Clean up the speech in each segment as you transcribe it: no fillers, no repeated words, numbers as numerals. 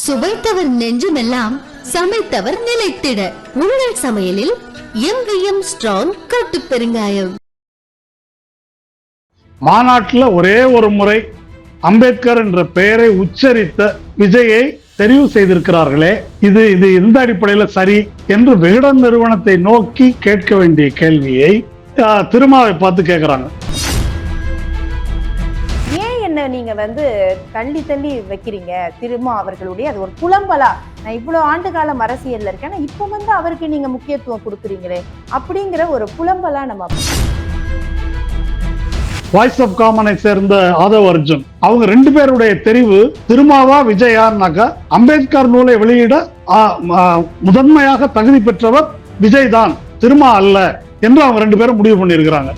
சுவைத்தவர் நெஞ்சுமெல்லாம் சமைத்தவர் நிலைத்திட உங்கள் சமையலில் எங்கேயும் ஸ்ட்ராங் கட்டு பெருங்காயம். மாநாட்டில் ஒரே ஒரு முறை அம்பேத்கர் என்ற பெயரை உச்சரித்த விஜயை தெரிவு செய்திருக்கிறார்களே, இது எந்த அடிப்படையில் சரி என்று விகடன் நிறுவனத்தை நோக்கி கேட்க வேண்டிய கேள்வியை திருமாவை பார்த்து கேட்கிறாங்க. என்ன நீங்க தள்ளி வைக்கிறீங்க திருமா அவர்களுடைய அது ஒரு புலம்பலா? நான் இவ்வளவு ஆண்டு காலம் அரசியல்ல இருக்கேன், இப்ப அவருக்கு நீங்க முக்கியத்துவம் கொடுக்குறீங்களே அப்படிங்கிற ஒரு புலம்பலா நம்ம. வாய்ஸ் ஆஃப் காமனை சேர்ந்த ஆதவ் அர்ஜுன் அவங்க ரெண்டு பேருடைய தெரிவு திருமாவா விஜயான்னாக்கா, அம்பேத்கர் நூலை வெளியிட முதன்மையாக தகுதி பெற்றவர் விஜய் தான், திருமா அல்ல என்று அவங்க ரெண்டு பேரும் முடிவு பண்ணியிருக்கிறாங்க.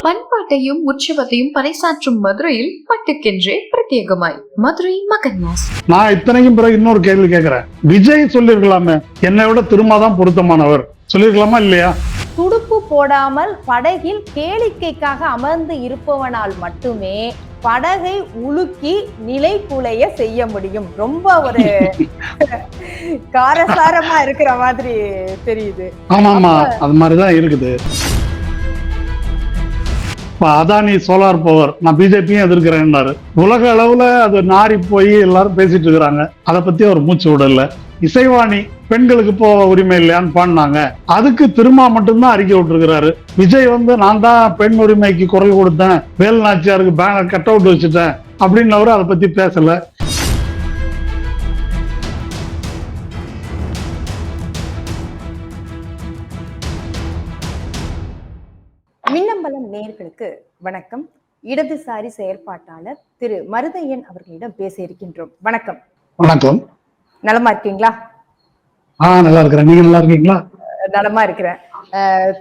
பண்பாட்டையும் உற்சவத்தையும் பறைசாற்றும் மதுரையில் பட்டுக்கென்றே பிரத்யேகமாய் மதுரை மகன் மாஸ். நான் இத்தனைக்கும் பிறகு இன்னொரு கேள்வி கேட்கிறேன். விஜய் சொல்லிருக்கலாமே, என்னை விட திருமாதான் பொருத்தமானவர் சொல்லிருக்கலாமா இல்லையா? துடுப்பு போடாமல் படகில் கேளிக்கைக்காக அமர்ந்து இருப்பவனால் மட்டுமே படகை உலுக்கி நிலை குலைய செய்ய முடியும். ரொம்ப ஒரு காரசாரமா இருக்கிற மாதிரி தெரியுது. ஆமா, அது மாதிரிதான் இருக்குது. அதானி சோலார் பவர் நான் பிஜேபியும் எதிர்க்கிறேன்னாரு. உலக அளவுல அது நாரி போய் எல்லாரும் பேசிட்டு இருக்கிறாங்க. அதை பத்தி அவர் மூச்சு விடல. இசைவாணி பெண்களுக்கு இப்போ உரிமை இல்லையான்னு பாடினாங்க. அதுக்கு திருமா மட்டும்தான் அறிக்கை விட்டுருக்கிறாரு. விஜய் நான் தான் பெண் உரிமைக்கு குரல் கொடுத்தேன், வேல் நாச்சியாருக்கு பேனர் கட் அவுட் வச்சுட்டேன் அப்படின்னு அதை பத்தி பேசல. மின்னம்பலம் நேயர்களுக்கு வணக்கம். இடதுசாரி செயற்பாட்டாளர் திரு மருதையன் அவர்களிடம் பேச இருக்கின்றோம். வணக்கம். வணக்கம். நலமா இருக்கீங்களா? நல்லா இருக்கிறேன். நீங்க நல்லா இருக்கீங்களா? நலமா இருக்கிறேன்.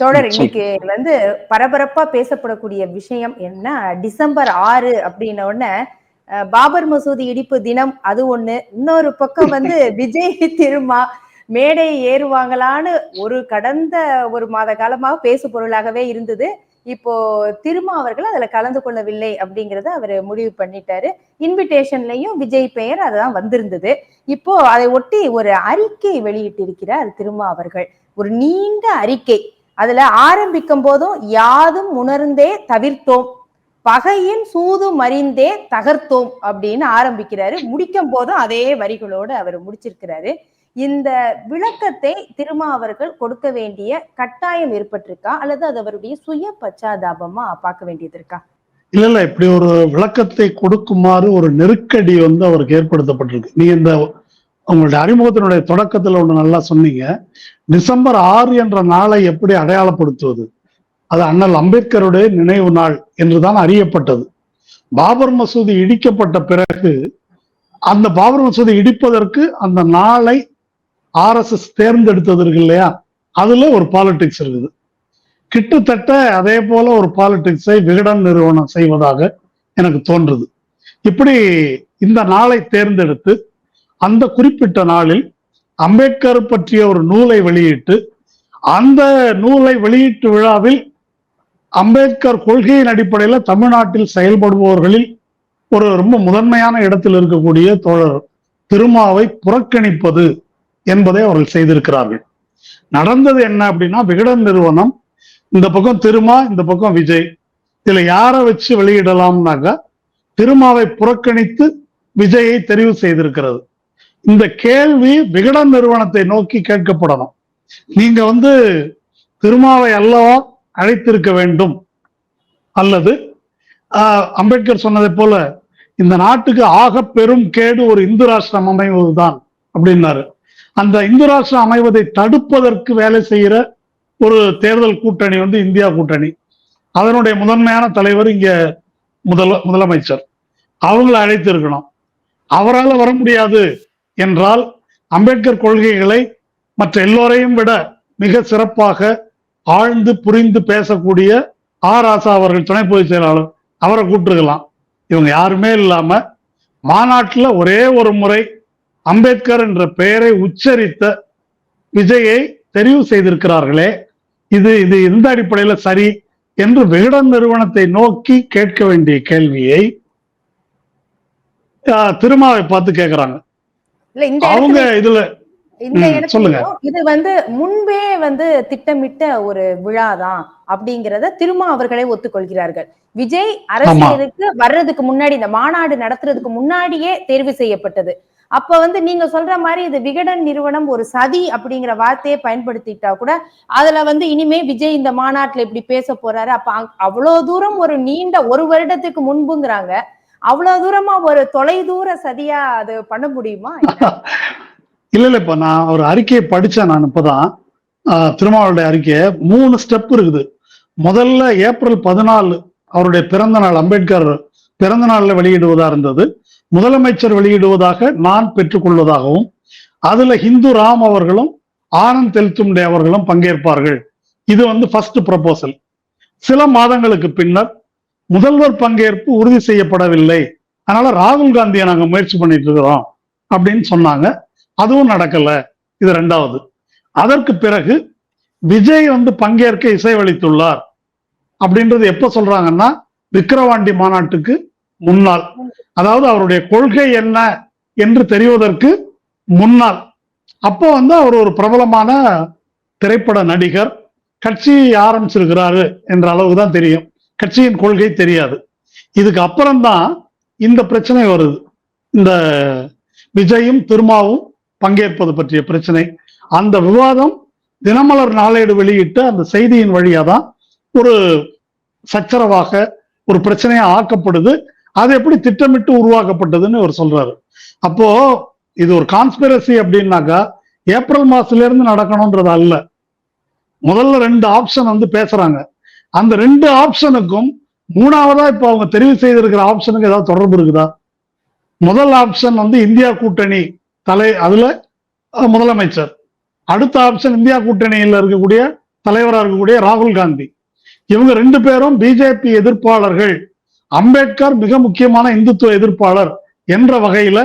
தோழர், இன்னைக்கு பரபரப்பா பேசப்படக்கூடிய விஷயம் என்ன, டிசம்பர் 6 அப்படின்ன உடனே பாபர் மசூதி இடிப்பு தினம் அது ஒண்ணு, இன்னொரு பக்கம் விஜய் திருமா மேடை ஏறுவாங்களான்னு கடந்த ஒரு மாத காலமாக பேசு பொருளாகவே இருந்தது. இப்போ திருமா அவர்கள் அதுல கலந்து கொள்ளவில்லை அப்படிங்கறத அவர் முடிவு பண்ணிட்டாரு. இன்விடேஷன்லயும் விஜய் பெயர் அதுதான் வந்திருந்தது. இப்போ அதை ஒட்டி ஒரு அறிக்கை வெளியிட்டிருக்கிறார் திருமா அவர்கள். ஒரு நீண்ட அறிக்கை. அதுல ஆரம்பிக்கும் போதும் யாதும் உணர்ந்தே தவிர்த்தோம், பகையின் சூது மறிந்தே தகர்த்தோம் அப்படின்னு ஆரம்பிக்கிறாரு. முடிக்கும் போதும் அதே வரிகளோடு அவர் முடிச்சிருக்கிறாரு. இந்த விளக்கத்தை திருமா அவர்கள் கொடுக்க வேண்டிய கட்டாயம் ஏற்பட்டிருக்கா, அல்லது அது அவருடைய சுய பச்சாதாபமா பார்க்க வேண்டியது இருக்கா? இல்ல, இப்படி ஒரு விளக்கத்தை கொடுக்குமாறு ஒரு நெருக்கடி அவருக்கு ஏற்படுத்தப்பட்டிருக்கு. நீங்க இந்த உங்களுடைய அறிமுகத்தினுடைய தொடக்கத்துல ஒண்ணு நல்லா சொன்னீங்க. டிசம்பர் 6 என்ற நாளை எப்படி அடையாளப்படுத்துவது? அது அண்ணல் அம்பேத்கருடைய நினைவு நாள் என்றுதான் அறியப்பட்டது. பாபர் மசூதி இடிக்கப்பட்ட பிறகு அந்த பாபர் மசூதி இடிப்பதற்கு அந்த நாளை RSS தேர்ந்தெடுத்தது இருக்கு இல்லையா, அதுல ஒரு பாலிடிக்ஸ் இருக்குது. கிட்டத்தட்ட அதே போல ஒரு பாலிடிக்ஸை விகடன் நிறுவனம் செய்வதாக எனக்கு தோன்றுது. இப்படி இந்த நாளை தேர்ந்தெடுத்து அந்த குறிப்பிட்ட நாளில் அம்பேத்கர் பற்றிய ஒரு நூலை வெளியிட்டு, அந்த நூலை வெளியீட்டு விழாவில் அம்பேத்கர் கொள்கையின் அடிப்படையில் தமிழ்நாட்டில் செயல்படுபவர்களில் ஒரு ரொம்ப முதன்மையான இடத்தில் இருக்கக்கூடிய தோழர் திருமாவை புறக்கணிப்பது என்பதை அவர்கள் செய்திருக்கிறார்கள். நடந்தது என்ன அப்படின்னா, விகடன் நிறுவனம் இந்த பக்கம் திருமா, இந்த பக்கம் விஜய், இதுல யாரை வச்சு வெளியிடலாம்னாக்கா திருமாவை புறக்கணித்து விஜயை தெரிவு செய்திருக்கிறது. இந்த கேள்வி விகடன் நிறுவனத்தை நோக்கி கேட்கப்படணும். நீங்க திருமாவை அல்லவா அழைத்திருக்க வேண்டும், அல்லது அம்பேத்கர் சொன்னதை போல இந்த நாட்டுக்கு ஆக பெரும் கேடு ஒரு இந்து ராஷ்டிரம் அமைவதுதான் அப்படின்னாரு. அந்த இந்து ராஷ்டிரம் அமைவதை தடுப்பதற்கு வேலை செய்கிற ஒரு தேர்தல் கூட்டணி இந்தியா கூட்டணி. அதனுடைய முதன்மையான தலைவர் இங்க முதலமைச்சர். அவங்களை அழைத்திருக்கணும். அவரால் வர முடியாது என்றால் அம்பேத்கர் கொள்கைகளை மற்ற எல்லோரையும் விட மிக சிறப்பாக ஆழ்ந்து புரிந்து பேசக்கூடிய ராசா அவர்கள் துணை பொதுச் செயலாளர், அவரை கூப்பிட்டுருக்கலாம். இவங்க யாருமே இல்லாம மாநாட்டில் ஒரே ஒரு முறை அம்பேத்கர் என்ற பெயரை உச்சரித்த விஜயை தெரிவு செய்திருக்கிறார்களே, இது எந்த அடிப்படையில சரி என்று விகடன் நிறுவனத்தை நோக்கி கேட்க வேண்டிய கேள்வியை திருமாவை பார்த்து கேக்குறாங்க. இல்ல இந்த அவங்க இதுல இந்த சொல்லுங்க. இடத்துல இது முன்பே திட்டமிட்ட ஒரு விழாதான் அப்படிங்கறத திருமா அவர்களே ஒத்துக்கொள்கிறார்கள். விஜய் அரசியலுக்கு வர்றதுக்கு முன்னாடி, இந்த மாநாடு நடத்துறதுக்கு முன்னாடியே தேர்வு செய்யப்பட்டது. அப்ப நீங்க சொல்ற மாதிரி இது விகடன் நிறுவனம் ஒரு சதி அப்படிங்கிற வார்த்தையை பயன்படுத்திட்டா கூட அதுல இனிமே விஜய் இந்த மாநாட்டுல இப்படி பேச போறாரு. அப்ப அவ்வளவு தூரம் ஒரு நீண்ட ஒரு வருடத்துக்கு முன்புங்கிறாங்க. அவ்வளவு தூரமா ஒரு தொலைதூர சதியா அது பண்ண முடியுமா? இல்ல இப்ப நான் ஒரு அறிக்கையை படிச்சேன். நான் இப்பதான் திருமாவளுடைய அறிக்கையை 3 ஸ்டெப் இருக்குது. முதல்ல ஏப்ரல் 14 அவருடைய பிறந்த நாள், அம்பேத்கர் பிறந்த நாள்ல வெளியிடுவதா இருந்தது. முதலமைச்சர் வெளியிடுவதாக நான் பெற்றுக்கொள்வதாகவும், அதுல ஹிந்து ராம் அவர்களும் ஆனந்த் தெல்தும்டே அவர்களும் பங்கேற்பார்கள். இது ஃபர்ஸ்ட் ப்ரொபோசல். சில மாதங்களுக்கு பின்னர் முதல்வர் பங்கேற்பு உறுதி செய்யப்படவில்லை, அதனால ராகுல் காந்தியை நாங்க முயற்சி பண்ணிட்டு இருக்கிறோம் அப்படின்னு சொன்னாங்க. அதுவும் நடக்கல. இது 2வது. அதற்கு பிறகு விஜய் பங்கேற்க இசைவளித்துள்ளார் அப்படின்றது எப்ப சொல்றாங்கன்னா, விக்கிரவாண்டி மாநாட்டுக்கு முன்னால், அதாவது அவருடைய கொள்கை என்ன என்று தெரிவதற்கு முன்னால். அப்போ அவர் ஒரு பிரபலமான திரைப்பட நடிகர், கட்சி ஆரம்பிச்சிருக்கிறாரு என்ற அளவுக்கு தான் தெரியும், கட்சியின் கொள்கை தெரியாது. இதுக்கு அப்புறம்தான் இந்த பிரச்சனை வருது. இந்த விஜயும் திருமாவும் பங்கேற்பது பற்றிய பிரச்சனை. அந்த விவாதம் தினமலர் நாளேடு வெளியிட்ட அந்த செய்தியின் வழியாதான் ஒரு சச்சரவாக, ஒரு பிரச்சனையா ஆக்கப்படுது. அது எப்படி திட்டமிட்டு உருவாக்கப்பட்டதுன்னு அவர் சொல்றாரு. அப்போ இது ஒரு கான்ஸ்பிரசி அப்படின்னாக்கா ஏப்ரல் மாசத்துல இருந்து நடக்கணும்ன்றது அல்ல. முதல்ல 2 ஆப்ஷன் பேசுறாங்க. அந்த 2 ஆப்ஷனுக்கும் 3வதா இப்ப அவங்க தெரிவு செய்திருக்கிற ஆப்ஷனுக்கு ஏதாவது தொடர்பு இருக்குதா? முதல் ஆப்ஷன் இந்தியா கூட்டணி அதுல முதலமைச்சர். அடுத்த ஆப்ஷன் இந்தியா கூட்டணியில் இருக்கக்கூடிய தலைவராக இருக்கக்கூடிய ராகுல் காந்தி. இவங்க 2 பேரும் பிஜேபி எதிர்ப்பாளர்கள். அம்பேத்கர் மிக முக்கியமான இந்துத்துவ எதிர்ப்பாளர் என்ற வகையில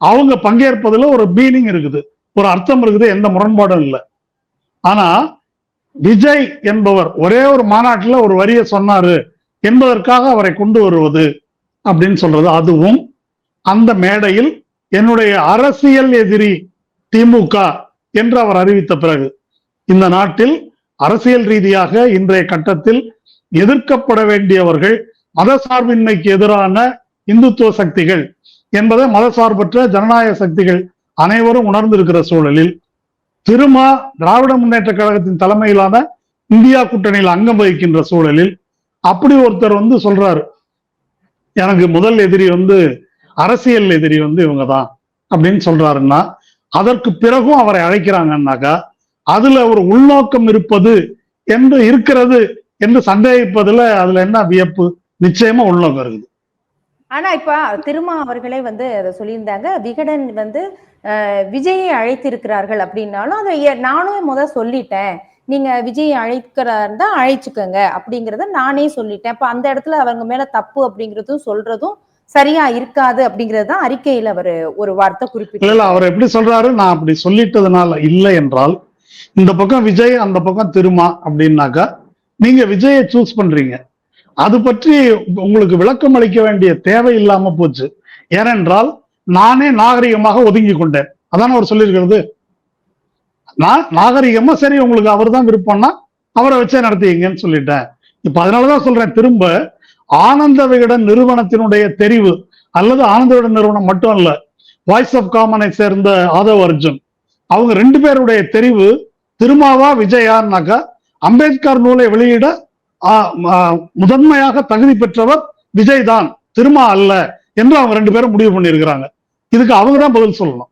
அவங்க பங்கேற்பதுல ஒரு மீனிங் இருக்குது, ஒரு அர்த்தம் இருக்குது, எந்த முரண்பாடும் இல்லை. ஆனா விஜய் என்பவர் ஒரே ஒரு மாநாட்டுல ஒரு வரியை சொன்னாரு என்பதற்காக அவரை கொண்டு வருவது அப்படின்னு சொல்றது, அதுவும் அந்த மேடையில் என்னுடைய அரசியல் எதிரி திமுக என்று அவர் அறிவித்த பிறகு, இந்த நாட்டில் அரசியல் ரீதியாக இன்றைய கட்டத்தில் எதிர்க்கப்பட வேண்டியவர்கள் மதசார்பின்மைக்கு எதிரான இந்துத்துவ சக்திகள் என்பதை மதசார்பற்ற ஜனநாயக சக்திகள் அனைவரும் உணர்ந்திருக்கிற சூழலில், திருமா திராவிட முன்னேற்ற கழகத்தின் தலைமையிலான இந்தியா கூட்டணியில் அங்கம் வகிக்கின்ற சூழலில் அப்படி ஒருத்தர் சொல்றாரு, எனக்கு முதல் எதிரி அரசியல் எதிரி இவங்கதான் அப்படின்னு சொல்றாருன்னா, அதற்கு பிறகும் அவரை அழைக்கிறாங்கன்னாக்கா அதுல ஒரு உள்நோக்கம் இருப்பது என்று இருக்கிறது என்று சந்தேகிப்பதுல அதுல என்ன வியப்பு? நிச்சயமா உள்நோக்கம் இருக்குது. ஆனா இப்ப திருமா அவர்களே அதை சொல்லியிருந்தாங்க, விகடன் விஜயை அழைத்திருக்கிறார்கள் அப்படின்னாலும் அதை நானும் சொல்லிட்டேன், நீங்க விஜயை அழைக்கிறாருந்தா அழைச்சுக்கங்க அப்படிங்கறத நானே சொல்லிட்டேன். அப்ப அந்த இடத்துல அவங்க மேல தப்பு அப்படிங்கறதும் சொல்றதும் சரியா இருக்காது அப்படிங்கறதுதான் அறிக்கையில அவர் ஒரு வார்த்தை குறிப்பிட்டு. அவர் எப்படி சொல்றாரு, நான் அப்படி சொல்லிட்டதுனால இல்லை என்றால், இந்த பக்கம் விஜய் அந்த பக்கம் திருமா அப்படின்னாக்கா நீங்க விஜயை சூஸ் பண்றீங்க. அது பற்றி உங்களுக்கு விளக்கம் அளிக்க வேண்டிய தேவை இல்லாம போச்சு. ஏனென்றால் நானே நாகரிகமாக ஒதுங்கி கொண்டேன். அதான அவர் சொல்லியிருக்கிறது. நான் நாகரிகமா சரி உங்களுக்கு அவர் தான் விருப்பம்னா அவரை வச்சே நடத்திங்கன்னு சொல்லிட்டேன். இப்ப அதனாலதான் சொல்றேன், திரும்ப ஆனந்த விகடன் நிறுவனத்தினுடைய தெரிவு அல்லது ஆனந்த விகடன் நிறுவனம் மட்டும் அல்ல, வாய்ஸ் ஆஃப் காமனை சேர்ந்த ஆதவ் அர்ஜுன், அவங்க 2 பேருடைய தெரிவு திருமாவா விஜயான்னாக்கா அம்பேத்கர் நூலை வெளியிட முதன்மையாக தகுதி பெற்றவர் விஜய் தான், திருமா அல்ல என்று அவங்க 2 பேரும் முடிவு பண்ணியிருக்கிறாங்க. இதுக்கு அவங்க தான் பதில் சொல்லணும்.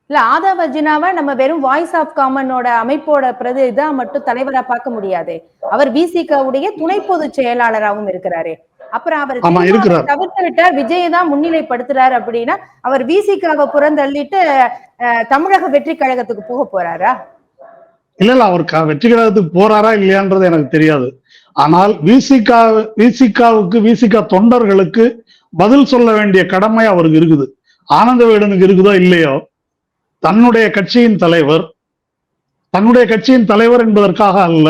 இல்ல ஆதவ் அர்ஜுனாவை நம்ம வெறும் வாய்ஸ் ஆஃப் காமனோட அமைப்போட பிரதிநிதியா மட்டும் தலைவரா பார்க்க முடியாது. அவர் விசிகாவுடைய துணை பொதுச் செயலாளராகவும் இருக்கிறாரு. அப்புறம் அவர் தவிர்த்து விட்டார், விஜயை தான் முன்னிலைப்படுத்துறாரு அப்படின்னா அவர் விசிகாவை புறந்தள்ளிட்டு தமிழக வெற்றி கழகத்துக்கு போக போறாரா? இல்ல அவர் வெற்றி கழகத்துக்கு போறாரா இல்லையான்றது எனக்கு தெரியாது. ஆனால் விசிகாவுக்கு விசிகா தொண்டர்களுக்கு பதில் சொல்ல வேண்டிய கடமை அவருக்கு இருக்குது. ஆனந்த விகடனுக்கு இருக்குதோ இல்லையோ, தன்னுடைய கட்சியின் தலைவர் என்பதற்காக அல்ல,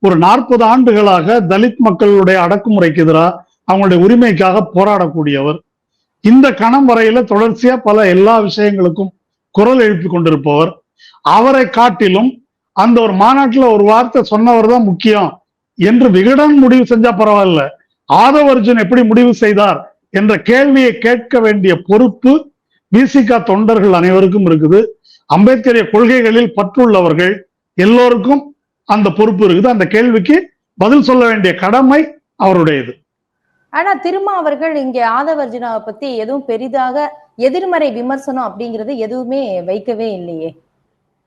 ஒரு 40 ஆண்டுகளாக தலித் மக்களுடைய அடக்குமுறைக்கு எதிராக அவங்களுடைய உரிமைக்காக போராடக்கூடியவர். இந்த கணம் வரையில தொடர்ச்சியா பல எல்லா விஷயங்களுக்கும் குரல் எழுப்பி கொண்டிருப்பவர். அவரை காட்டிலும் அந்த ஒரு மாநாட்டில் ஒரு வார்த்தை சொன்னவர் தான் முக்கியம் என்று விகடன் முடிவு செஞ்சா பரவாயில்ல, ஆதவ அர்ஜுன் எப்படி முடிவு செய்தார் என்ற கேள்வியை கேட்க வேண்டிய பொறுப்பு விசிக தொண்டர்கள் அனைவருக்கும் இருக்குது. அம்பேத்கரிய கொள்கைகளில் பற்றுள்ளவர்கள் எல்லோருக்கும் அந்த பொறுப்பு இருக்குது. அந்த கேள்விக்கு பதில் சொல்ல வேண்டிய கடமை அவருடையது. ஆனா திருமா அவர்கள் இங்க ஆதவர்ஜுனாவை பத்தி எதுவும் பெரிதாக எதிர்மறை விமர்சனம் அப்படிங்கிறது எதுவுமே வைக்கவே இல்லையே.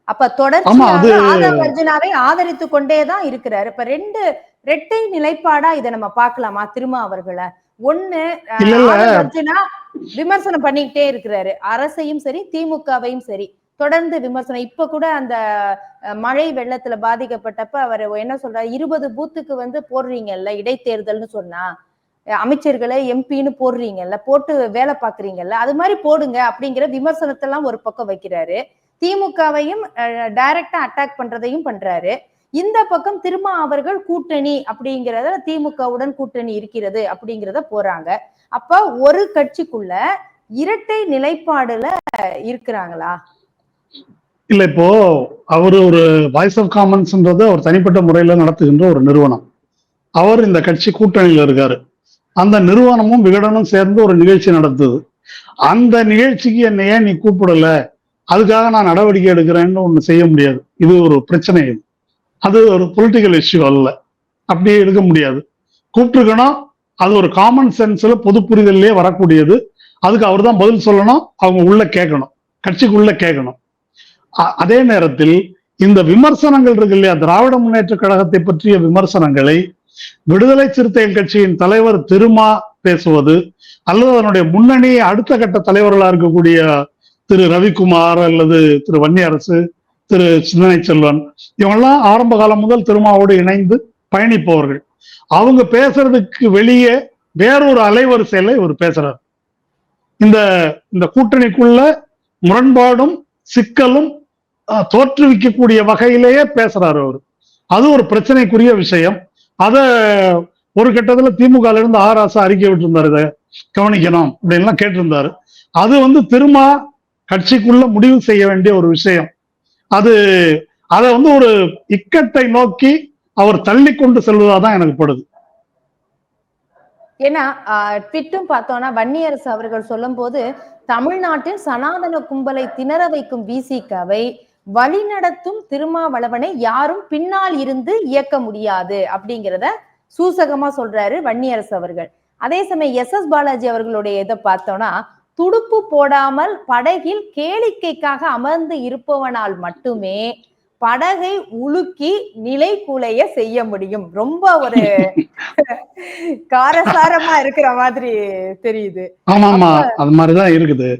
அப்ப தொடர்ச்சியாக ஆதவர்ஜுனாவை ஆதரித்து கொண்டேதான் இருக்கிறாரு. இப்ப ரெட்டை நிலைப்பாடா இதை நம்ம பார்க்கலாமா திருமா அவர்களை? ஒண்ணு, ஆதவர்ஜுனா விமர்சனம் பண்ணிக்கிட்டே இருக்கிறாரு, அரசையும் சரி திமுகவையும் சரி தொடர்ந்து விமர்சனம். இப்ப கூட அந்த மழை வெள்ளத்துல பாதிக்கப்பட்டப்ப அவர் என்ன சொல்றாரு, 20 பூத்துக்கு போடுறீங்கல்ல இடைத்தேர்தல்னு சொன்னா, அமைச்சர்களை எம்பின்னு போடுறீங்கல்ல, போட்டு வேலை பாக்குறீங்கல்ல, அது மாதிரி போடுங்க அப்படிங்கிற விமர்சனத்தை எல்லாம் ஒரு பக்கம் வைக்கிறாரு. திமுகவையும் டைரக்டா அட்டாக் பண்றதையும் பண்றாரு. இந்த பக்கம் திருமா அவர்கள் கூட்டணி அப்படிங்கிறத, திமுகவுடன் கூட்டணி இருக்கிறது அப்படிங்கிறத போறாங்க. அப்ப ஒரு கட்சிக்குள்ள இரட்டை நிலைப்பாடுல இருக்கிறாங்களா? இல்ல, இப்போ அவர் ஒரு வாய்ஸ் ஆஃப் காமன்ஸ்ன்றது அவர் தனிப்பட்ட முறையில நடத்துகின்ற ஒரு நிறுவனம். அவர் இந்த கட்சி கூட்டணியில இருக்காரு. அந்த நிறுவனமும் விகடனும் சேர்ந்து ஒரு நிகழ்ச்சி நடத்துது. அந்த நிகழ்ச்சிக்கு என்னை ஏன் நீ கூப்பிடல, அதுக்காக நான் நடவடிக்கை எடுக்கிறேன்னு ஒண்ணு செய்ய முடியாது. இது ஒரு பிரச்சனை. அது ஒரு பொலிட்டிக்கல் இஷ்யூ அல்ல, அப்படியே எடுக்க முடியாது. கூப்பிட்டுருக்கணும். அது ஒரு காமன் சென்ஸ்ல பொது புரிதல்லே வரக்கூடியது. அதுக்கு அவர் தான் பதில் சொல்லணும். அவங்க உள்ள கேட்கணும், கட்சிக்குள்ள கேட்கணும். அதே நேரத்தில் இந்த விமர்சனங்கள் இருக்கு இல்லையா, திராவிட முன்னேற்ற கழகத்தை பற்றிய விமர்சனங்களை விடுதலை சிறுத்தைகள் கட்சியின் தலைவர் திருமா பேசுவது, அல்லது அதனுடைய முன்னணி அடுத்த கட்ட தலைவர்களா இருக்கக்கூடிய திரு ரவிக்குமார் அல்லது திரு வன்னியரசு, திரு சிந்தனை செல்வன், இவங்கெல்லாம் ஆரம்ப காலம் முதல் திருமாவோடு இணைந்து பயணிப்பவர்கள். அவங்க பேசுறதுக்கு வெளியே வேறொரு அலைவரிசையில இவர் பேசுறார். இந்த கூட்டணிக்குள்ள முரண்பாடும் சிக்கலும் தோற்றுவிக்கக்கூடிய வகையிலேயே பேசுறாரு அவர். அது ஒரு பிரச்சனைக்குரிய விஷயம். அத ஒரு கட்டத்துல திமுக இருந்து ஆராசா அறிக்கை விட்டுருந்தாரு, இதை கவனிக்கணும் அப்படின்லாம் கேட்டிருந்தாரு. அது திரும்ப கட்சிக்குள்ள முடிவு செய்ய வேண்டிய ஒரு விஷயம். அதை ஒரு இக்கட்டை நோக்கி அவர் தள்ளி கொண்டு செல்வதாதான் எனக்கு படுது. ஏன்னா ட்விட்டும் பார்த்தோம்னா வன்னியரசு அவர்கள் சொல்லும் போது, தமிழ்நாட்டில் சனாதன கும்பலை திணற வைக்கும் விசிகவை வழிநடத்தும் திருமாவளவனை யாரும் பின்னால் இருந்து இயக்க முடியாது அப்படிங்கிறத சூசகமா சொல்றாரு வன்னியரசு அவர்கள். அதே சமயம் SS பாலாஜி அவர்களுடைய இதை பார்த்தோம்னா, துடுப்பு போடாமல் படகில் கேளிக்கைக்காக அமர்ந்து இருப்பவனால் மட்டுமே படகை உலுக்கி நிலை குலைய செய்ய முடியும். ரொம்ப ஒரு காரசாரமா இருக்கிற மாதிரி தெரியுது. ஆமாமா, அது மாதிரிதான் இருக்குது.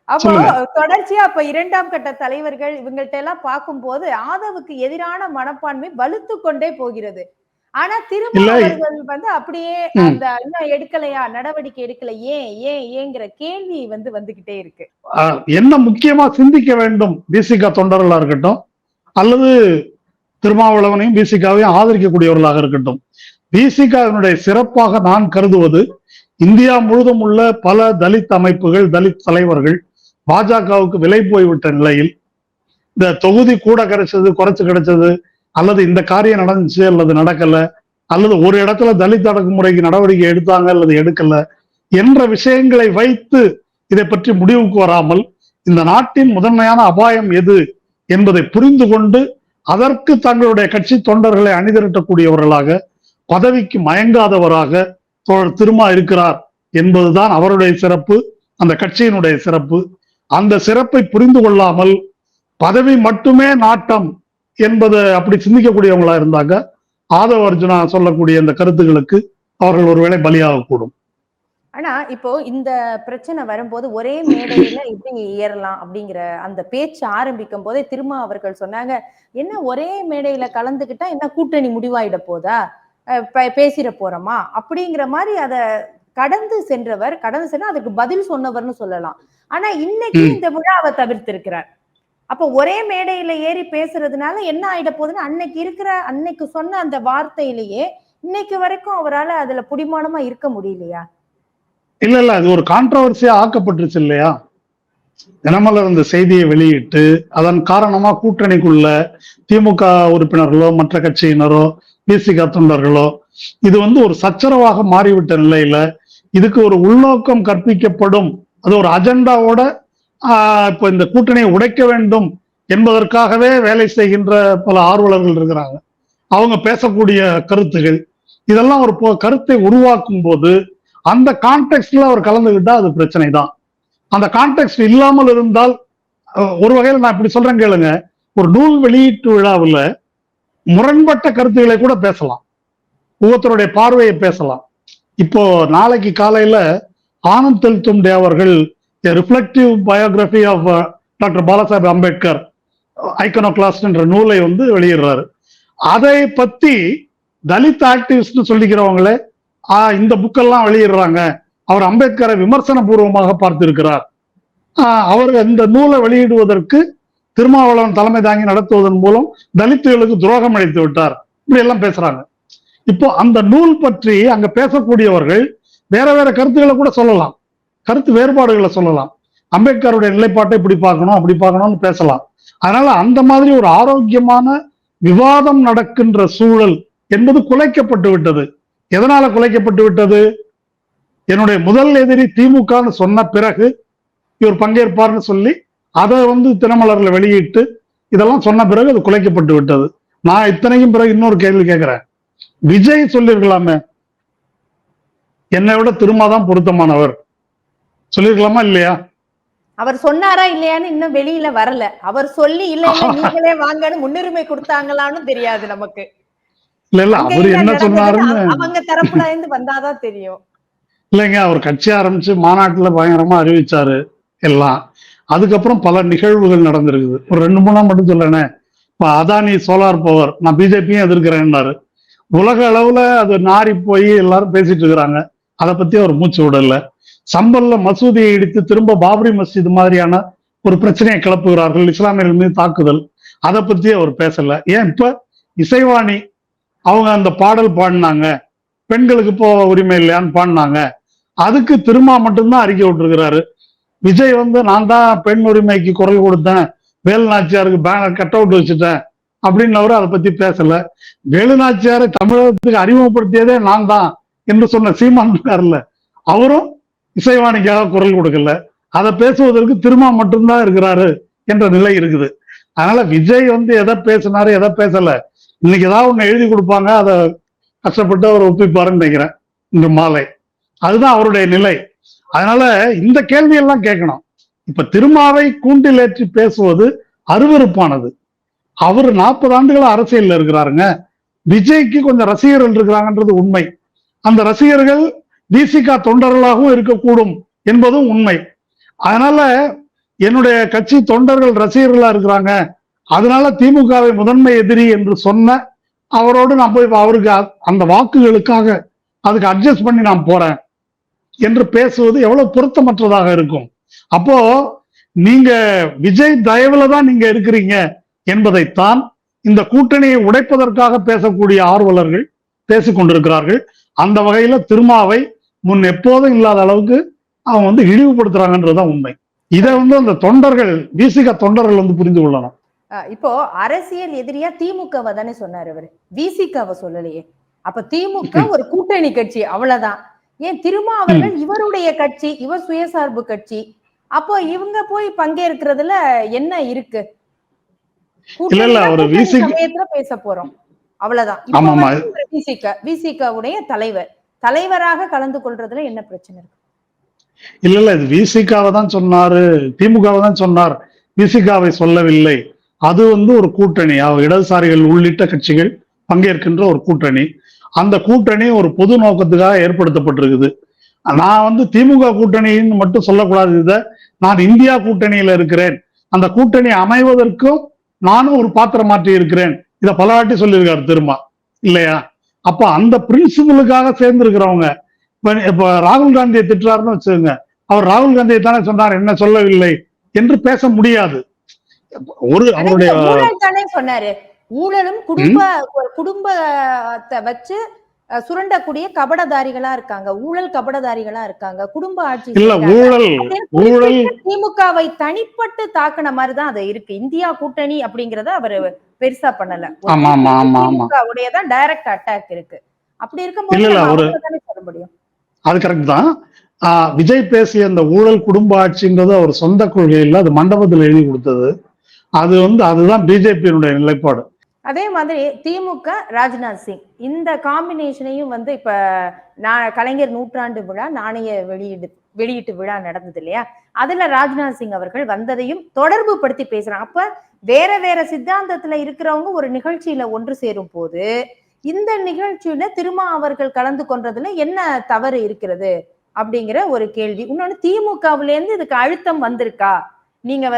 அப்போ தொடர்ச்சியா அப்ப இரண்டாம் கட்ட தலைவர்கள் இவங்கள்ட்ட எல்லாம் பார்க்கும் போது ஆதவுக்கு எதிரான மனப்பான்மை வலுத்து கொண்டே போகிறது. ஆனா திரும்ப அவர்கள் அப்படியே அந்த இன்னும் எடுக்கலையா, நடவடிக்கை எடுக்கல, ஏங்கிற கேள்வி வந்துகிட்டே இருக்கு. என்ன முக்கியமா சிந்திக்க வேண்டும் விசிக தொண்டர்களா இருக்கட்டும், அல்லது திருமாவளவனையும் விசிகாவையும் ஆதரிக்கக்கூடியவர்களாக இருக்கட்டும், விசிகாவினுடைய சிறப்பாக நான் கருதுவது, இந்தியா முழுதும் உள்ள பல தலித் அமைப்புகள், தலித் தலைவர்கள் பாஜகவுக்கு விலை போய்விட்ட நிலையில், இந்த தொகுதி கூட குறைச்சு கிடைச்சது, அல்லது இந்த காரியம் நடந்துச்சு அல்லது நடக்கல, அல்லது ஒரு இடத்துல தலித் அடக்குமுறைக்கு நடவடிக்கை எடுத்தாங்க அல்லது எடுக்கல என்ற விஷயங்களை வைத்து இதை பற்றி முடிவுக்கு வராமல், இந்த நாட்டின் முதன்மையான அபாயம் எது என்பதை புரிந்து கொண்டு அதற்கு தங்களுடைய கட்சி தொண்டர்களை அணிதிரட்டக்கூடியவர்களாக, பதவிக்கு மயங்காதவராக திருமா இருக்கிறார் என்பதுதான் அவருடைய சிறப்பு, அந்த கட்சியினுடைய சிறப்பு. அந்த சிறப்பை புரிந்து கொள்ளாமல் பதவி மட்டுமே நாட்டம் என்பது அப்படி சிந்திக்கக்கூடியவங்களா இருந்தாங்க, ஆதவ அர்ஜுனா சொல்லக்கூடிய இந்த கருத்துக்களுக்கு அவர்கள் ஒருவேளை பலியாகக்கூடும். ஆனா இப்போ இந்த பிரச்சனை வரும்போது ஒரே மேடையில எப்படி ஏறலாம் அப்படிங்கிற அந்த பேச்சு ஆரம்பிக்கும் போதே திருமா அவர்கள் சொன்னாங்க, என்ன ஒரே மேடையில கலந்துக்கிட்டா என்ன கூட்டணி முடிவாயிட போதா, பேசிட போறோமா அப்படிங்கிற மாதிரி அதை கடந்து சென்ற அதுக்கு பதில் சொன்னவர்னு சொல்லலாம். ஆனா இன்னைக்கு இந்த விழாவை தவிர்த்திருக்கிறார். அப்ப ஒரே மேடையில ஏறி பேசுறதுனால என்ன ஆயிட போகுதுன்னு அன்னைக்கு சொன்ன அந்த வார்த்தையிலேயே இன்னைக்கு வரைக்கும் அவரால் அதுல புடிமானமா இருக்க முடியலையா? இல்ல அது ஒரு கான்ட்ரவர்சியா ஆக்கப்பட்டுருச்சு இல்லையா? தினமலர் இந்த செய்தியை வெளியிட்டு அதன் காரணமா கூட்டணிக்குள்ள திமுக உறுப்பினர்களோ மற்ற கட்சியினரோ பிசிக தொண்டர்களோ இது ஒரு சச்சரவாக மாறிவிட்ட நிலையில இதுக்கு ஒரு உள்நோக்கம் கற்பிக்கப்படும், அது ஒரு அஜெண்டாவோட இப்ப இந்த கூட்டணியை உடைக்க வேண்டும் என்பதற்காகவே வேலை செய்கின்ற பல ஆர்வலர்கள் இருக்கிறாங்க. அவங்க பேசக்கூடிய கருத்துகள் இதெல்லாம் ஒரு கருத்தை உருவாக்கும் போது அந்த கான்டெக்ட்ல அவர் கலந்துகிட்டா அது பிரச்சனை தான். அந்த கான்டெக்ட் இல்லாமல் இருந்தால், ஒரு வகையில் நான் இப்படி சொல்றேன் கேளுங்க, ஒரு நூல் வெளியீட்டு விழாவில் முரண்பட்ட கருத்துக்களை கூட பேசலாம், ஒவ்வொருத்தருடைய பார்வையை பேசலாம். இப்போ நாளைக்கு காலையில ஆனந்த் தெல்தும்டே அவர்கள் reflective biography of doctor Balasaheb Ambedkar iconoclast என்ற நூலை வெளியிடுறாரு. அதை பத்தி தலித் ஆக்டிவிஸ்ட் சொல்லிக்கிறவங்களே இந்த புக்கெல்லாம் வெளியிடுறாங்க, அவர் அம்பேத்கரை விமர்சன பூர்வமாக பார்த்திருக்கிறார், அவர் இந்த நூலை வெளியிடுவதற்கு திருமாவளவன் தலைமை தாங்கி நடத்துவதன் மூலம் தலித்துகளுக்கு துரோகம் அளித்து விட்டார், இப்படி எல்லாம் பேசுறாங்க. இப்போ அந்த நூல் பற்றி அங்க பேசக்கூடியவர்கள் வேற வேற கருத்துக்களை கூட சொல்லலாம், கருத்து வேறுபாடுகளை சொல்லலாம், அம்பேத்கருடைய நிலைப்பாட்டை இப்படி பார்க்கணும் அப்படி பார்க்கணும்னு பேசலாம். அதனால அந்த மாதிரி ஒரு ஆரோக்கியமான விவாதம் நடக்கின்ற சூழல் என்பது குலைக்கப்பட்டு விட்டது. எதனால குலைக்கப்பட்டு விட்டது? என்னுடைய முதல் எதிரி திமுகன்னு சொன்ன பிறகு இவர் பங்கேற்பார்னு சொல்லி அதை தினமலர்ல வெளியிட்டு இதெல்லாம் சொன்ன பிறகு அது குலைக்கப்பட்டு விட்டது. நான் இத்தனைக்கும் பிறகு இன்னொரு கேள்வி கேட்கிறேன், விஜய் சொல்லிருக்கலாமே, என்னை விட திருமாதான் பொருத்தமானவர் சொல்லிருக்கலாமா இல்லையா? அவர் சொன்னாரா இல்லையான்னு இன்னும் வெளியில வரல. அவர் சொல்லி இல்ல நீங்களே வாங்கன்னு முன்னுரிமை கொடுத்தாங்களான்னு தெரியாது நமக்கு. இல்ல அவர் என்ன சொன்னாருன்னு அவங்க தரப்புல இருந்து வந்தாதான் தெரியும். இல்லைங்க, அவர் கட்சி ஆரம்பிச்சு மாநாட்டுல பயங்கரமா அறிவிச்சாரு எல்லாம். அதுக்கப்புறம் பல நிகழ்வுகள் நடந்திருக்குது. ஒரு 2-3 மட்டும் சொல்லனே, இப்ப அதானி சோலார் பவர் நான் பிஜேபியும் எதிர்க்கிறேன்னாரு. உலக அளவுல அது நாரி போய் எல்லாரும் பேசிட்டு இருக்கிறாங்க, அதை பத்தி அவர் மூச்சு விடல. சம்பல்ல மசூதியை இடித்து திரும்ப பாபரி மஸ்ஜித் மாதிரியான ஒரு பிரச்சனையை கிளப்புகிறார்கள், இஸ்லாமியர்கள் மீது தாக்குதல், அதை பத்தி அவர் பேசல. ஏன் இப்ப இசைவாணி அவங்க அந்த பாடல் பாடினாங்க, பெண்களுக்கு இப்போ உரிமை இல்லையான்னு பாடினாங்க, அதுக்கு திருமா மட்டும்தான் அறிக்கை விட்டுருக்கிறாரு. விஜய் நான் தான் பெண் உரிமைக்கு குரல் கொடுத்தேன், வேலு நாச்சியாருக்கு பேனர் கட் அவுட் வச்சுட்டேன் அப்படின்னு அவரு அதை பத்தி பேசல. வேலு நாச்சியாரை தமிழகத்துக்கு அறிமுகப்படுத்தியதே நான் தான் என்று சொன்ன சீமான் இருக்காருல்ல, அவரும் இசைவாணிக்காக குரல் கொடுக்கல. அதை பேசுவதற்கு திருமா மட்டும்தான் இருக்கிறாரு என்ற நிலை இருக்குது. அதனால விஜய் எதை பேசினாரு எதை பேசல, இன்னைக்கு ஏதாவது ஒண்ணு எழுதி கொடுப்பாங்க, அதை கஷ்டப்பட்டு அவர் ஒப்பிப்பாருன்னு நினைக்கிறேன் இன்று மாலை. அதுதான் அவருடைய நிலை. அதனால இந்த கேள்வியெல்லாம் கேட்கணும். இப்ப திருமாவை கூண்டில் ஏற்றி பேசுவது அருவருப்பானது. அவர் 40 ஆண்டுகள் அரசியல்ல இருக்கிறாருங்க. விஜய்க்கு கொஞ்சம் ரசிகர்கள் இருக்கிறாங்கன்றது உண்மை. அந்த ரசிகர்கள் விசிக தொண்டர்களாகவும் இருக்கக்கூடும் என்பதும் உண்மை. அதனால என்னுடைய கட்சி தொண்டர்கள் ரசிகர்களா இருக்கிறாங்க, அதனால திமுகவை முதன்மை எதிரி என்று சொன்ன அவரோடு நான் போய் அவருக்கு அந்த வாக்குகளுக்காக அதுக்கு அட்ஜஸ்ட் பண்ணி நான் போறேன் என்று பேசுவது எவ்வளவு பொருத்தமற்றதாக இருக்கும். அப்போ நீங்க விஜய் தயவுல தான் நீங்க இருக்கிறீங்க என்பதைத்தான் இந்த கூட்டணியை உடைப்பதற்காக பேசக்கூடிய ஆர்வலர்கள் பேசிக் கொண்டிருக்கிறார்கள். அந்த வகையில திருமாவை முன் எப்போதும் இல்லாத அளவுக்கு அவங்க இழிவுபடுத்துறாங்கன்றதுதான் உண்மை. இதை அந்த தொண்டர்கள் விசிக தொண்டர்கள் புரிந்து கொள்ளணும். இப்போ அரசியல் எதிரியா திமுகவை தானே சொன்னாரு அவரு, விசிகாவை சொல்லலையே. அப்ப திமுக ஒரு கூட்டணி கட்சி, அவ்வளவுதான். ஏன் திருமா அவர்கள் இவருடைய கட்சி, இவர் சுயசார்பு கட்சி, அப்போ இவங்க போய் பங்கேற்கிறதுல என்ன இருக்கு? சமயத்துல பேச போறோம், அவ்வளவுதான். விசிகாவுடைய தலைவராக கலந்து கொள்றதுல என்ன பிரச்சனை இருக்கு? இல்ல இது விசிகாவை தான் சொன்னாரு, திமுகவை தான் சொன்னார், விசிகாவை சொல்லவில்லை. அது ஒரு கூட்டணி, இடதுசாரிகள் உள்ளிட்ட கட்சிகள் பங்கேற்கின்ற ஒரு கூட்டணி. அந்த கூட்டணி ஒரு பொது நோக்கத்துக்காக ஏற்படுத்தப்பட்டிருக்குது. நான் திமுக கூட்டணின்னு மட்டும் சொல்லக்கூடாது, இதை நான் இந்தியா கூட்டணியில இருக்கிறேன், அந்த கூட்டணி அமைவதற்கும் நானும் ஒரு பாத்திரம் மாற்றி இருக்கிறேன், இதை பல வாட்டி சொல்லியிருக்காரு திருமா இல்லையா? அப்ப அந்த பிரின்சிபலுக்காக சேர்ந்து இருக்கிறவங்க இப்ப ராகுல் காந்தியை திட்டுறாருன்னு வச்சுக்கோங்க, அவர் ராகுல் காந்தியை தானே சொன்னார், என்ன சொல்லவில்லை என்று பேச முடியாது. ஒரு அவருடைய சொன்னாரு ஊழலும் குடும்பத்தை வச்சு சுரண்டக்கூடிய கபடதாரிகளா இருக்காங்க, ஊழல் கபடதாரிகளா இருக்காங்க, குடும்ப ஆட்சி இல்ல செய்றாங்க. ஊழல் அப்படின்னு ஊழல் குறிப்பிட்ட திமுகவை தனிப்பட்டு தாக்குன மாதிரிதான் அது இருக்கு. இந்தியா கூட்டணி அப்படிங்கறத அவரு பெருசா பண்ணல. ஒரு ஆமா ஆமா குறிப்பிட்ட ஆமா ஆமா திமுக உடையதான் டைரக்ட் அட்டாக் இருக்கு. அப்படி இருக்கும்போது இல்ல நம்ம ஒரு அவங்கள தானே சொல்ல முடியும். அது கரெக்ட் தான். விஜய் பேசிய அந்த ஊழல் குடும்ப ஆட்சின்றது அவர் சொந்த கொள்கை இல்ல, அது மண்டபத்தில் எழுதி கொடுத்தது. அது அதுதான் பிஜேபியினுடைய நிலைப்பாடு. அதே மாதிரி திமுக ராஜ்நாத் சிங் இந்த காம்பினேஷனையும் இப்ப கலைஞர் நூற்றாண்டு விழா நாணய வெளியீட்டு விழா நடந்தது இல்லையா, அதுல ராஜ்நாத் சிங் அவர்கள் வந்ததையும் தொடர்பு படுத்தி பேசுறாங்க. அப்ப வேற வேற சித்தாந்தத்துல இருக்கிறவங்க ஒரு நிகழ்ச்சியில ஒன்று சேரும் போது இந்த நிகழ்ச்சியில திருமா அவர்கள் கலந்து கொண்டதுல என்ன தவறு இருக்கிறது அப்படிங்கிற ஒரு கேள்வி. இன்னொன்னு, திமுகவுல இருந்து இதுக்கு அழுத்தம் வந்திருக்கா? நீங்க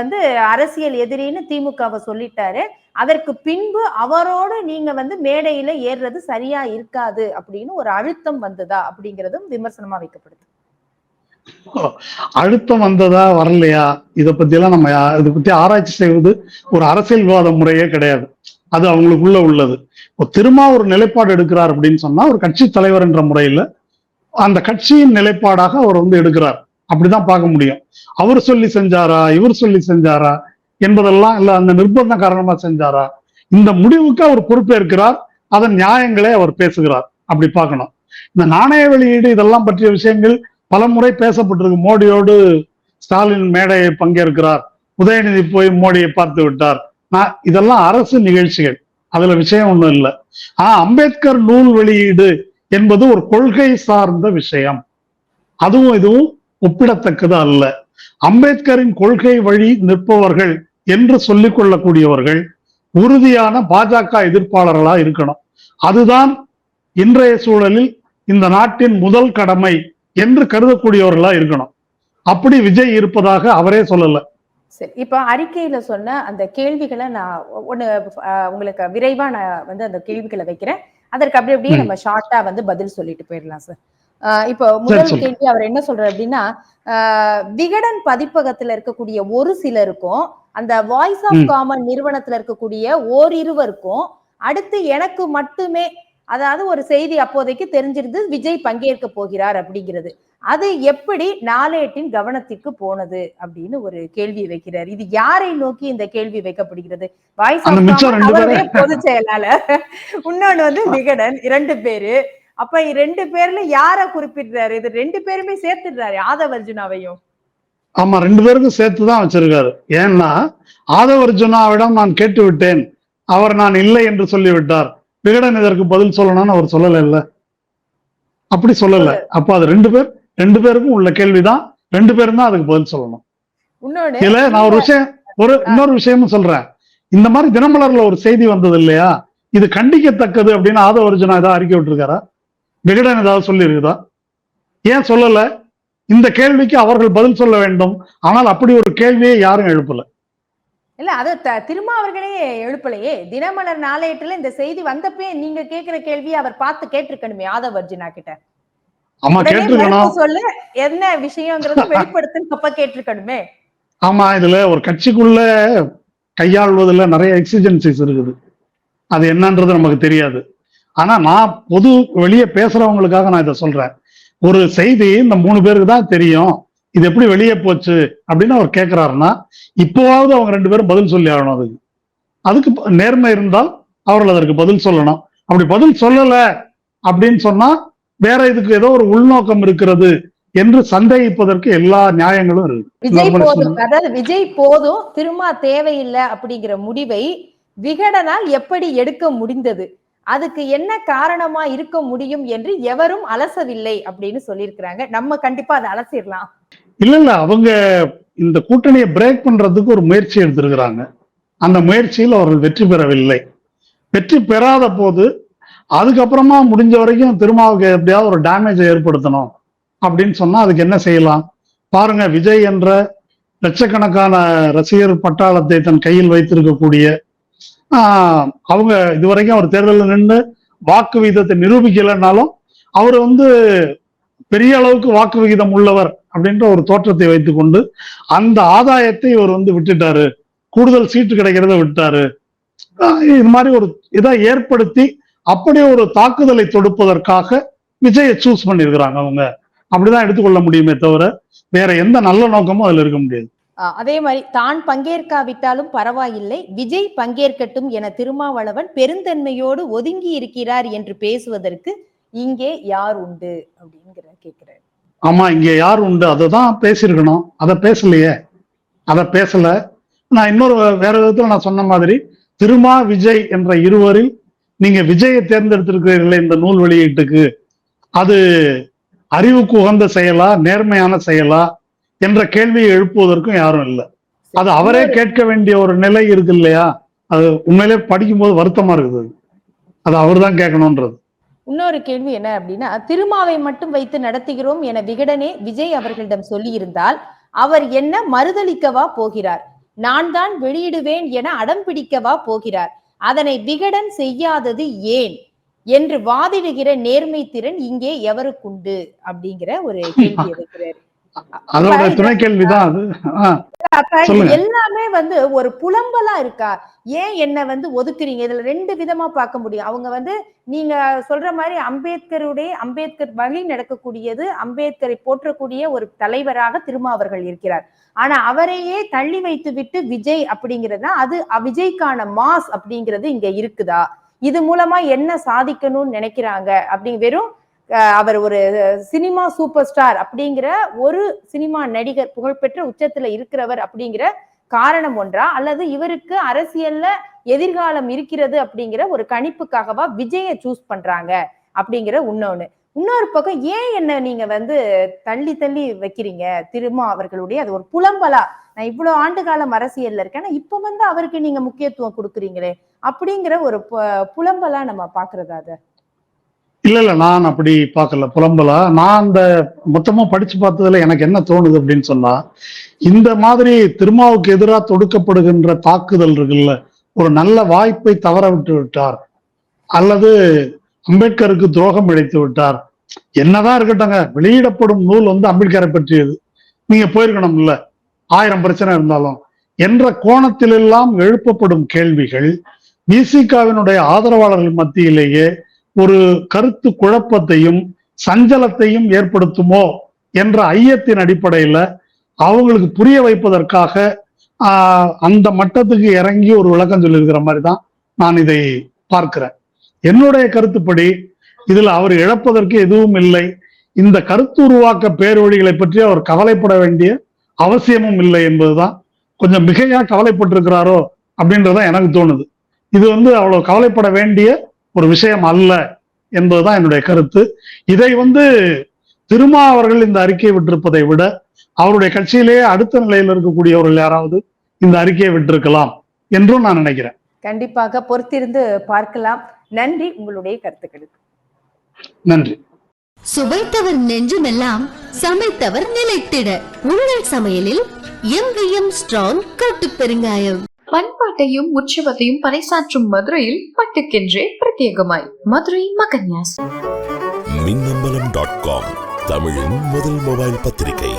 அரசியல் எதிரின்னு திமுகவை சொல்லிட்டாரு, அதற்கு பின்பு அவரோடு நீங்க மேடையில ஏறுறது சரியா இருக்காது அப்படின்னு ஒரு அழுத்தம் வந்ததா அப்படிங்கறதும் விமர்சனமா வைக்கப்படுது. அழுத்தம் வந்ததா வரலையா இதை பத்தி எல்லாம் நம்ம இதை பத்தி ஆராய்ச்சி செய்வது ஒரு அரசியல் விவாத முறையே கிடையாது. அது அவங்களுக்குள்ள உள்ளது. திரும்ப ஒரு நிலைப்பாடு எடுக்கிறார் அப்படின்னு சொன்னா ஒரு கட்சி தலைவர் என்ற முறையில அந்த கட்சியின் நிலைப்பாடாக அவர் எடுக்கிறார். அப்படிதான் பார்க்க முடியும். அவர் சொல்லி செஞ்சாரா, இவர் சொல்லி செஞ்சாரா என்பதெல்லாம் இல்ல, அந்த நிர்பந்தம் காரணமா செஞ்சாரா, இந்த முடிவுக்கு அவர் பொறுப்பேற்கிறார். அதன் நியாயங்களே அவர் பேசுகிறார். அப்படி பார்க்கணும். இந்த நாணய வெளியீடு இதெல்லாம் பற்றிய விஷயங்கள் பல முறை பேசப்பட்டிருக்கு. மோடியோடு ஸ்டாலின் மேடையை பங்கேற்கிறார், உதயநிதி போய் மோடியை பார்த்து விட்டார். இதெல்லாம் அரசு நிகழ்ச்சிகள், அதுல விஷயம் ஒண்ணும் இல்லை. அம்பேத்கர் நூல் வெளியீடு என்பது ஒரு கொள்கை சார்ந்த விஷயம். அதுவும் இதுவும் ஒப்பிடத்தக்கது அல்ல. அம்பேத்கரின் கொள்கை வழி நிற்பவர்கள் என்று சொல்லிக் கொள்ளக்கூடியவர்கள் உறுதியான பாஜக எதிர்ப்பாளர்களா இருக்கணும். அதுதான் இன்றைய சூழலில் இந்த நாட்டின் முதல் கடமை என்று கருதக்கூடியவர்களா இருக்கணும். அப்படி விஜய் இருப்பதாக அவரே சொல்லல. சரி, இப்ப அறிக்கையில சொன்ன அந்த கேள்விகளை நான் உங்களுக்கு விரைவா நான் அந்த கேள்விகளை வைக்கிறேன். அதற்கு அப்படியே நம்ம ஷார்ட்டா பதில் சொல்லிட்டு போயிடலாம் சார். இப்போ முதல் கேள்வி அவர் என்ன சொல்றாரு அப்படின்னா, விகடன் பதிப்பகத்துல இருக்கக்கூடிய ஒரு சிலருக்கும் அந்த வாய்ஸ் ஆஃப் காமன் நிறுவனத்துல இருக்கக்கூடிய ஓரிருவருக்கும் அடுத்து எனக்கு மட்டுமே, அதாவது ஒரு செய்தி அப்போதைக்கு தெரிஞ்சிருந்து விஜய் பங்கேற்க போகிறார் அப்படிங்கிறது, அது எப்படி நாளேட்டின் கவனத்திற்கு போனது அப்படின்னு ஒரு கேள்வி வைக்கிறார். இது யாரை நோக்கி இந்த கேள்வி வைக்கப்படுகிறது? வாய்ஸ் ஆஃப் காமன் அவருடைய பொதுச் செயலாளர், இன்னொன்னு விகடன், 2 பேரு. அப்ப 2 பேர்ல யார குறிப்பிடுறாரு? இது 2 பேருமே சேர்த்துடுறாரு, ஆதவ் அர்ஜுனாவையும். ஆமா, 2 பேருக்கும் சேர்த்துதான் வச்சிருக்காரு. ஏன்னா ஆதவ் அர்ஜுனாவிடம் நான் கேட்டு விட்டேன், அவர் நான் இல்லை என்று சொல்லிவிட்டார், விகடன் இதற்கு பதில் சொல்லணும்னு அவர் சொல்லல. இல்ல, அப்படி சொல்லல. அப்ப அது 2 பேருக்கும் உள்ள கேள்விதான். 2 பேரும் தான் அதுக்கு பதில் சொல்லணும். இல்ல, நான் இன்னொரு விஷயமும் சொல்றேன். இந்த மாதிரி தினமலர்ல ஒரு செய்தி வந்தது இல்லையா, இது கண்டிக்கத்தக்கது அப்படின்னு ஆதவ் அர்ஜுனா ஏதாவது அறிக்கை விட்டுருக்காரா? விகடன் ஏதாவது சொல்லி இருக்குதா? ஏன் சொல்லல? இந்த கேள்விக்கு அவர்கள் பதில் சொல்ல வேண்டும். ஆனால் அப்படி ஒரு கேள்வியை யாரும் எழுப்பல. இல்ல, அது திருமா அவர்களே எழுப்பலையே. தினமலர் நாளேட்டுல இந்த செய்தி வந்தப்பே நீங்க கேட்கிற கேள்வியை அவர் பார்த்து கேட்டிருக்கணுமே ஆதவ் அர்ஜுனா கிட்ட. ஆமா, கேட்டிருக்கணும். சொல்ல என்ன விஷயம்ங்கிறத வெளிப்படுத்துன்னு அப்ப கேட்டிருக்கணுமே. ஆமா, இதுல ஒரு கட்சிக்குள்ள கையாள்வதில் நிறைய எக்ஸிஜென்சிஸ் இருக்குது. அது என்னன்றது நமக்கு தெரியாது. ஆனா நான் பொது வெளியே பேசுறவங்களுக்காக நான் இதை சொல்றேன். ஒரு செய்தி இந்த 3 பேருக்கு தான் தெரியும், இது எப்படி வெளியே போச்சு அப்படின்னு அவர் கேட்கிறாருன்னா, இப்போவாவது அவங்க 2 பேரும் பதில் சொல்லி ஆகணும். அதுக்கு நேர்மை இருந்தால் அவர்கள் அதற்கு பதில் சொல்லணும். அப்படி பதில் சொல்லல அப்படின்னு சொன்னா வேற இதுக்கு ஏதோ ஒரு உள்நோக்கம் இருக்கிறது என்று சந்தேகிப்பதற்கு எல்லா நியாயங்களும் இருக்கு. விஜய் போதும், திருமா தேவையில்லை அப்படிங்கிற முடிவை விகடனால் எப்படி எடுக்க முடிந்தது, அதுக்கு என்ன காரணமா இருக்க முடியும் என்று எவரும் அலசவில்லை அப்படின்னு சொல்லியிருக்கிறாங்க. நம்ம கண்டிப்பா அதை அலசிடலாம். இல்ல, அவங்க இந்த கூட்டணியை பிரேக் பண்றதுக்கு ஒரு முயற்சி எடுத்திருக்கிறாங்க. அந்த முயற்சியில் அவர்கள் வெற்றி பெறவில்லை. வெற்றி பெறாத போது அதுக்கப்புறமா முடிஞ்ச வரைக்கும் திருமாவுக்கு எப்படியாவது ஒரு டேமேஜை ஏற்படுத்தணும் அப்படின்னு சொன்னா அதுக்கு என்ன செய்யலாம் பாருங்க. விஜய் என்ற லட்சக்கணக்கான ரசிகர் பட்டாளத்தை தன் கையில் வைத்திருக்கக்கூடிய அவங்க இதுவரைக்கும் அவர் தேர்தலில் நின்று வாக்கு விகிதத்தை நிரூபிக்கலைன்னாலும் அவர் பெரிய அளவுக்கு வாக்கு விகிதம் உள்ளவர் அப்படின்ற ஒரு தோற்றத்தை வைத்துக்கொண்டு அந்த ஆதாயத்தை இவர் விட்டுட்டாரு, கூடுதல் சீட்டு கிடைக்கிறத விட்டாரு. இது மாதிரி ஒரு இதை ஏற்படுத்தி அப்படி ஒரு தாக்குதலை தொடுப்பதற்காக விஜயை சூஸ் பண்ணியிருக்கிறாங்க அவங்க. அப்படிதான் எடுத்துக்கொள்ள முடியுமே தவிர வேற எந்த நல்ல நோக்கமும் அதுல இருக்க முடியாது. அதே மாதிரி தான் பங்கேற்காவிட்டாலும் பரவாயில்லை, விஜய் பங்கேற்கட்டும் என திருமாவளவன் பெருந்தன்மையோடு ஒதுங்கி இருக்கிறார் என்று பேசுவதற்கு இங்கே யார் உண்டு அப்படிங்கிற கேட்கிறார். ஆமா, இங்க யார் உண்டு, அததான் பேசியிருக்கணும். அதை பேசலையே, அதை பேசல. நான் இன்னொரு வேற விதத்துல நான் சொன்ன மாதிரி திருமா விஜய் என்ற இருவரில் நீங்க விஜயை தேர்ந்தெடுத்திருக்கிறீர்களே இந்த நூல் வெளியீட்டுக்கு, அது அறிவுக்கு உகந்த செயலா, நேர்மையான செயலா என்ற கேள்வியை எழுப்புவதற்கும் யாரும் இல்லை. அது அவரே கேட்க வேண்டிய ஒரு நிலை இருக்கு இல்லையா? அது உண்மையிலே படிக்கும் போது வருத்தமா இருக்குது. அது அவர் தான் கேட்கணும்ன்றது. இன்னொரு கேள்வி என்ன அப்படின்னா, திருமாவை மட்டும் வைத்து நடத்துகிறோம் என விகடனே விஜய் அவர்களிடம் சொல்லி இருந்தால் அவர் என்ன மறுதளிக்கவா போகிறார்? நான் தான் வெளியிடுவேன் என அடம் பிடிக்கவா போகிறார்? அதனை விகடன் செய்யாதது ஏன் என்று வாதிடுகிற நேர்மை திறன் இங்கே எவருக்குண்டு அப்படிங்கிற ஒரு கேள்வி இருக்கிறார். அதோட துணை கேள்விதான் அது. எல்லாமே ஒரு புலம்பலா இருக்கா? ஏன் என்ன ஒதுக்குறீங்க? இதுல ரெண்டு விதமா பார்க்க முடியும். அவங்க நீங்க சொல்ற மாதிரி அம்பேத்கர் வழி நடக்கக்கூடியது, அம்பேத்கரை போற்றக்கூடிய ஒரு தலைவராக திருமாவர்கள் இருக்கிறார். ஆனா அவரையே தள்ளி வைத்து விட்டு விஜய் அப்படிங்கிறது, அது விஜய்க்கான மாஸ் அப்படிங்கிறது இங்க இருக்குதா? இது மூலமா என்ன சாதிக்கணும்னு நினைக்கிறாங்க? வெறும் அவர் ஒரு சினிமா சூப்பர் ஸ்டார் அப்படிங்கிற ஒரு சினிமா நடிகர், புகழ்பெற்ற உச்சத்துல இருக்கிறவர் அப்படிங்கிற காரணம் ஒன்றா, அல்லது இவருக்கு அரசியல்ல எதிர்காலம் இருக்கிறது அப்படிங்கிற ஒரு கணிப்புக்காகவா விஜயை சூஸ் பண்றாங்க அப்படிங்கிற இன்னொரு பக்கம் ஏன் என்ன நீங்க தள்ளி தள்ளி வைக்கிறீங்க திருமா அவர்களுடைய? அது ஒரு புலம்பலா, நான் இவ்வளவு ஆண்டு காலம் அரசியல்ல இருக்கேன், இப்ப அவருக்கு நீங்க முக்கியத்துவம் கொடுக்குறீங்களே அப்படிங்கிற ஒரு புலம்பலா நம்ம பாக்குறதா? அத இல்ல, நான் அப்படி பார்க்கல புலம்பலா. நான் அந்த மொத்தமா படிச்சு பார்த்ததுல எனக்கு என்ன தோணுது அப்படின்னு சொன்னா, இந்த மாதிரி திருமாவுக்கு எதிராக தொடுக்கப்படுகின்ற தாக்குதல் இருக்குல்ல, ஒரு நல்ல வாய்ப்பை தவற விட்டு விட்டார், அல்லது அம்பேத்கருக்கு துரோகம் இழைத்து விட்டார். என்னதான் இருக்கட்டங்க, வெளியிடப்படும் நூல் அம்பேத்கரை பற்றியது, நீங்க போயிருக்கணும் இல்ல, 1000 பிரச்சனை இருந்தாலும் என்ற கோணத்திலெல்லாம் எழுப்பப்படும் கேள்விகள் விசிகாவினுடைய ஆதரவாளர்கள் மத்தியிலேயே ஒரு கருத்து குழப்பத்தையும் சஞ்சலத்தையும் ஏற்படுத்துமோ என்ற ஐயத்தின் அடிப்படையில அவங்களுக்கு புரிய வைப்பதற்காக அந்த மட்டத்துக்கு இறங்கி ஒரு விளக்கம் சொல்லியிருக்கிற மாதிரி தான் நான் இதை பார்க்கிறேன். என்னுடைய கருத்துப்படி இதுல அவர் இழப்பதற்கு எதுவும் இல்லை. இந்த கருத்து உருவாக்க பேர்வழிகளை பற்றி அவர் கவலைப்பட வேண்டிய அவசியமும் இல்லை என்பதுதான், கொஞ்சம் மிகையா கவலைப்பட்டிருக்கிறாரோ அப்படின்றதான் எனக்கு தோணுது. இது அவ்வளவு கவலைப்பட வேண்டிய ஒரு விஷயம் அல்ல என்பதுதான் என்னுடைய கருத்து. இதை திருமா அவர்கள் இந்த அறிக்கையை விட்டிருப்பதை விட அவருடைய கட்சியிலேயே அடுத்த நிலையில் இருக்கக்கூடியவர்கள் யாராவது இந்த அறிக்கையை விட்டிருக்கலாம் என்றும் நான் நினைக்கிறேன். கண்டிப்பாக பொறுத்திருந்து பார்க்கலாம். நன்றி உங்களுடைய கருத்துக்களுக்கு. நன்றி. சுவைத்தவர் நெஞ்சுமெல்லாம் சமைத்தவர் நிலைத்திட உங்கள் சமையலில் MVM ஸ்ட்ராங் கட்டு பெருங்காயம். பண்பாட்டையும் உற்சவத்தையும் பறைசாற்றும் மதுரையில் பட்டுக்கென்றே பிரத்யேகமாய் மதுரை மகன்யாஸ். மின்னம்பலம்.com தமிழின் முதல் மொபைல் பத்திரிகை.